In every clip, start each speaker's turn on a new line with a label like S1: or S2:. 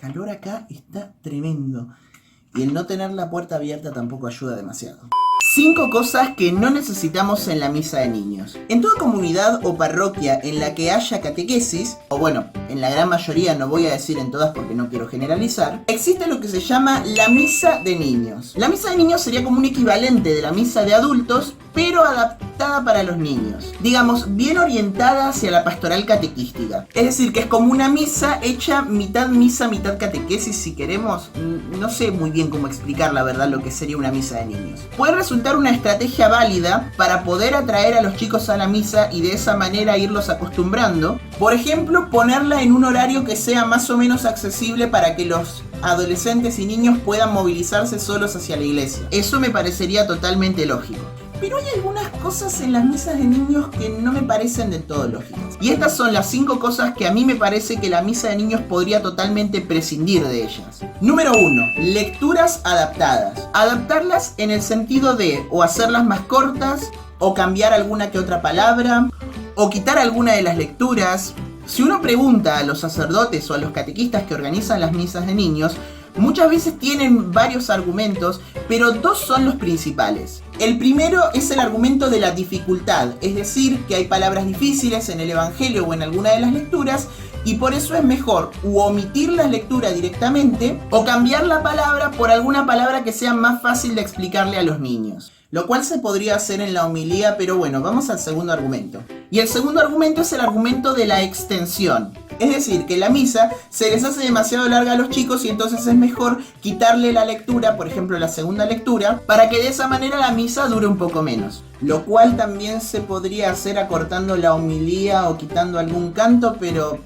S1: calor acá está tremendo. Y el no tener la puerta abierta tampoco ayuda demasiado. 5 cosas que no necesitamos en la misa de niños. En toda comunidad o parroquia en la que haya catequesis, o bueno, en la gran mayoría, no voy a decir en todas porque no quiero generalizar, existe lo que se llama la misa de niños. La misa de niños sería como un equivalente de la misa de adultos, pero adaptada para los niños. Digamos, bien orientada hacia la pastoral catequística. Es decir, que es como una misa hecha mitad misa, mitad catequesis, si queremos. No sé muy bien cómo explicar la verdad lo que sería una misa de niños. Puede resultar una estrategia válida para poder atraer a los chicos a la misa y de esa manera irlos acostumbrando. Por ejemplo, ponerla en un horario que sea más o menos accesible para que los adolescentes y niños puedan movilizarse solos hacia la iglesia. Eso me parecería totalmente lógico. Pero hay algunas cosas en las misas de niños que no me parecen del todo lógicas. Y estas son las 5 cosas que a mí me parece que la misa de niños podría totalmente prescindir de ellas. Número 1. Lecturas adaptadas. Adaptarlas en el sentido de o hacerlas más cortas, o cambiar alguna que otra palabra, o quitar alguna de las lecturas. Si uno pregunta a los sacerdotes o a los catequistas que organizan las misas de niños, muchas veces tienen varios argumentos, pero 2 son los principales. El primero es el argumento de la dificultad, es decir, que hay palabras difíciles en el Evangelio o en alguna de las lecturas, y por eso es mejor u omitir la lectura directamente o cambiar la palabra por alguna palabra que sea más fácil de explicarle a los niños. Lo cual se podría hacer en la homilía, pero bueno, vamos al segundo argumento. Y el segundo argumento es el argumento de la extensión. Es decir, que la misa se les hace demasiado larga a los chicos y entonces es mejor quitarle la lectura, por ejemplo la segunda lectura, para que de esa manera la misa dure un poco menos. Lo cual también se podría hacer acortando la homilía o quitando algún canto, pero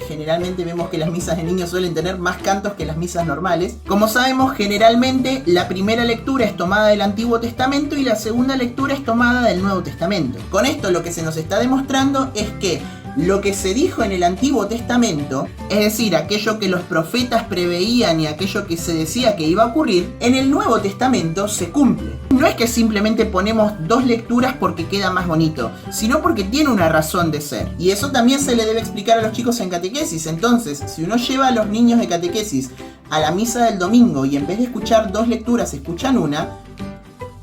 S1: generalmente vemos que las misas de niños suelen tener más cantos que las misas normales. Como sabemos, generalmente la primera lectura es tomada del Antiguo Testamento y la segunda lectura es tomada del Nuevo Testamento. Con esto lo que se nos está demostrando es que lo que se dijo en el Antiguo Testamento, es decir, aquello que los profetas preveían y aquello que se decía que iba a ocurrir, en el Nuevo Testamento se cumple. No es que simplemente ponemos 2 lecturas porque queda más bonito, sino porque tiene una razón de ser. Y eso también se le debe explicar a los chicos en catequesis. Entonces, si uno lleva a los niños de catequesis a la misa del domingo y en vez de escuchar 2 lecturas escuchan una,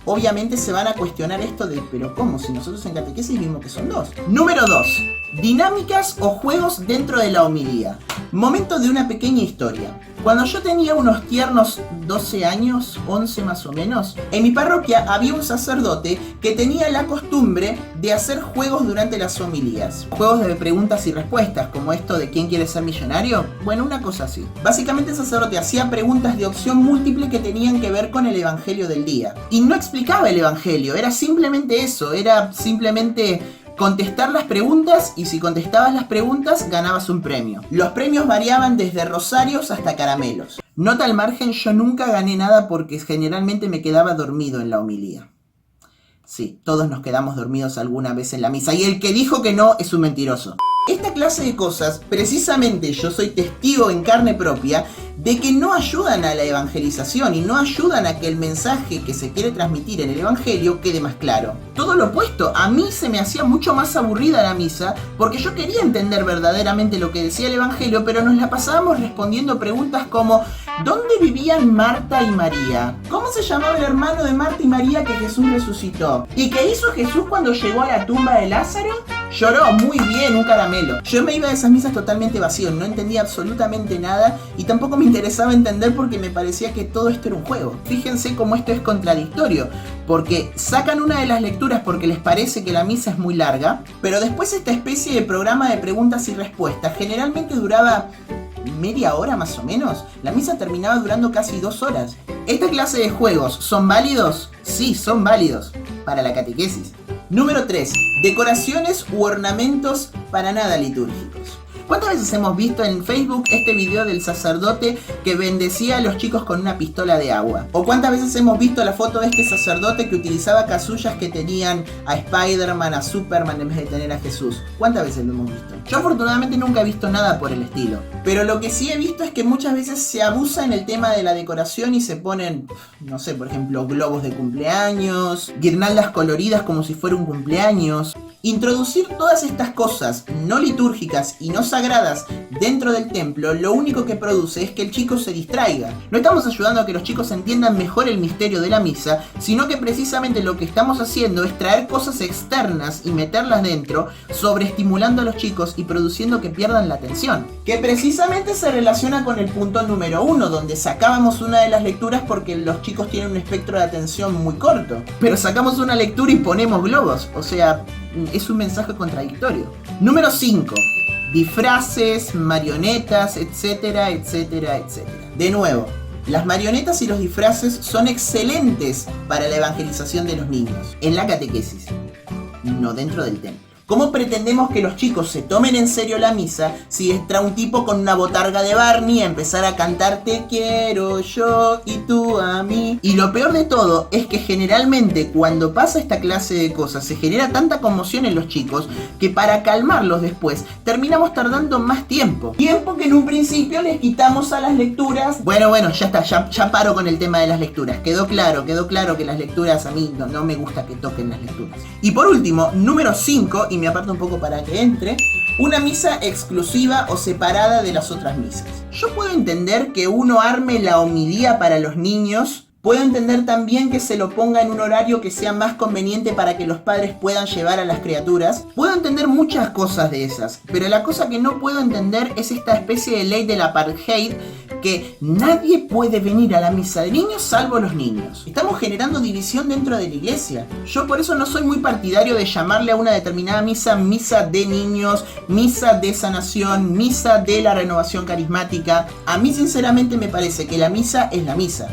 S1: obviamente se van a cuestionar esto de, pero ¿cómo? Si nosotros en catequesis vimos que son 2. Número 2. Dinámicas o juegos dentro de la homilía. Momento de una pequeña historia. Cuando yo tenía unos tiernos 12 años, 11 más o menos, en mi parroquia había un sacerdote que tenía la costumbre de hacer juegos durante las homilías. Juegos de preguntas y respuestas, como esto de ¿quién quiere ser millonario? Bueno, una cosa así. Básicamente el sacerdote hacía preguntas de opción múltiple que tenían que ver con el evangelio del día. Y no explicaba el evangelio, era simplemente eso, era simplemente contestar las preguntas, y si contestabas las preguntas ganabas un premio. Los premios variaban desde rosarios hasta caramelos. Nota al margen, yo nunca gané nada porque generalmente me quedaba dormido en la homilía. Sí, todos nos quedamos dormidos alguna vez en la misa, y el que dijo que no es un mentiroso. Esta clase de cosas, precisamente yo soy testigo en carne propia de que no ayudan a la evangelización y no ayudan a que el mensaje que se quiere transmitir en el evangelio quede más claro. Todo lo opuesto, a mí se me hacía mucho más aburrida la misa porque yo quería entender verdaderamente lo que decía el evangelio, pero nos la pasábamos respondiendo preguntas como ¿dónde vivían Marta y María? ¿Cómo se llamaba el hermano de Marta y María que Jesús resucitó? ¿Y qué hizo Jesús cuando llegó a la tumba de Lázaro? Lloró, muy bien, un caramelo. Yo me iba a esas misas totalmente vacío, no entendía absolutamente nada y tampoco me interesaba entender porque me parecía que todo esto era un juego. Fíjense cómo esto es contradictorio, porque sacan una de las lecturas porque les parece que la misa es muy larga, pero después esta especie de programa de preguntas y respuestas generalmente duraba media hora más o menos. La misa terminaba durando casi 2 horas. ¿Esta clase de juegos son válidos? Sí, son válidos para la catequesis. Número 3. Decoraciones u ornamentos para nada litúrgicos. ¿Cuántas veces hemos visto en Facebook este video del sacerdote que bendecía a los chicos con una pistola de agua? ¿O cuántas veces hemos visto la foto de este sacerdote que utilizaba casullas que tenían a Spider-Man, a Superman en vez de tener a Jesús? ¿Cuántas veces lo hemos visto? Yo afortunadamente nunca he visto nada por el estilo. Pero lo que sí he visto es que muchas veces se abusa en el tema de la decoración y se ponen, no sé, por ejemplo, globos de cumpleaños, guirnaldas coloridas como si fuera un cumpleaños. Introducir todas estas cosas no litúrgicas y no sagradas dentro del templo lo único que produce es que el chico se distraiga. No estamos ayudando a que los chicos entiendan mejor el misterio de la misa, sino que precisamente lo que estamos haciendo es traer cosas externas y meterlas dentro, sobreestimulando a los chicos y produciendo que pierdan la atención. Que precisamente se relaciona con el punto número 1, donde sacábamos una de las lecturas porque los chicos tienen un espectro de atención muy corto. Pero sacamos una lectura y ponemos globos, o sea, es un mensaje contradictorio. Número 5. Disfraces, marionetas, etcétera, etcétera, etcétera. De nuevo, las marionetas y los disfraces son excelentes para la evangelización de los niños, en la catequesis, no dentro del templo. ¿Cómo pretendemos que los chicos se tomen en serio la misa si entra un tipo con una botarga de Barney a empezar a cantar "Te quiero yo y tú a mí"? Y lo peor de todo es que generalmente cuando pasa esta clase de cosas se genera tanta conmoción en los chicos que para calmarlos después terminamos tardando más tiempo. Tiempo que en un principio les quitamos a las lecturas. Bueno, ya está, ya paro con el tema de las lecturas. Quedó claro que las lecturas a mí no me gusta que toquen las lecturas. Y por último, número 5, y me aparto un poco para que entre, una misa exclusiva o separada de las otras misas. Yo puedo entender que uno arme la homilía para los niños. Puedo entender también que se lo ponga en un horario que sea más conveniente para que los padres puedan llevar a las criaturas. Puedo entender muchas cosas de esas, pero la cosa que no puedo entender es esta especie de ley del apartheid, que nadie puede venir a la misa de niños salvo los niños. Estamos generando división dentro de la iglesia. Yo por eso no soy muy partidario de llamarle a una determinada misa misa de niños, misa de sanación, misa de la renovación carismática. A mí sinceramente me parece que la misa es la misa.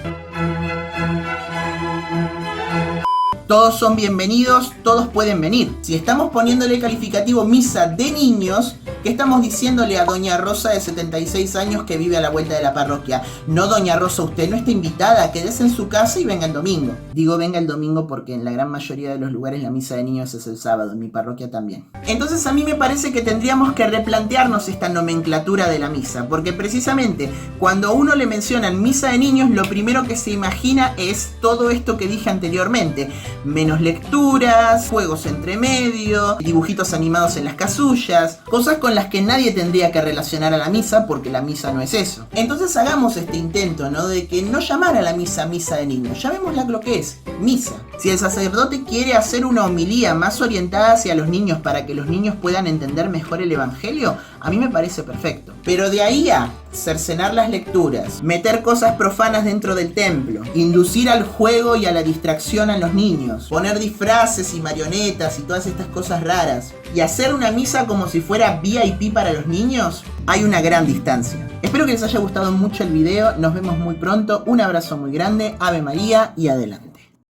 S1: Todos son bienvenidos, todos pueden venir. Si estamos poniéndole calificativo misa de niños, ¿qué estamos diciéndole a Doña Rosa de 76 años que vive a la vuelta de la parroquia? No, Doña Rosa, usted no está invitada, quédese en su casa y venga el domingo. Digo venga el domingo porque en la gran mayoría de los lugares la misa de niños es el sábado, en mi parroquia también. Entonces a mí me parece que tendríamos que replantearnos esta nomenclatura de la misa, porque precisamente cuando a uno le mencionan misa de niños, lo primero que se imagina es todo esto que dije anteriormente. Menos lecturas, juegos entre medio, dibujitos animados en las casullas, cosas con las que nadie tendría que relacionar a la misa porque la misa no es eso. Entonces hagamos este intento, ¿no? De que no llamar a la misa misa de niños, llamémosla lo que es, misa. Si el sacerdote quiere hacer una homilía más orientada hacia los niños para que los niños puedan entender mejor el evangelio, a mí me parece perfecto. Pero de ahí a cercenar las lecturas, meter cosas profanas dentro del templo, inducir al juego y a la distracción a los niños, poner disfraces y marionetas y todas estas cosas raras, y hacer una misa como si fuera VIP para los niños, hay una gran distancia. Espero que les haya gustado mucho el video, nos vemos muy pronto, un abrazo muy grande, Ave María y adelante.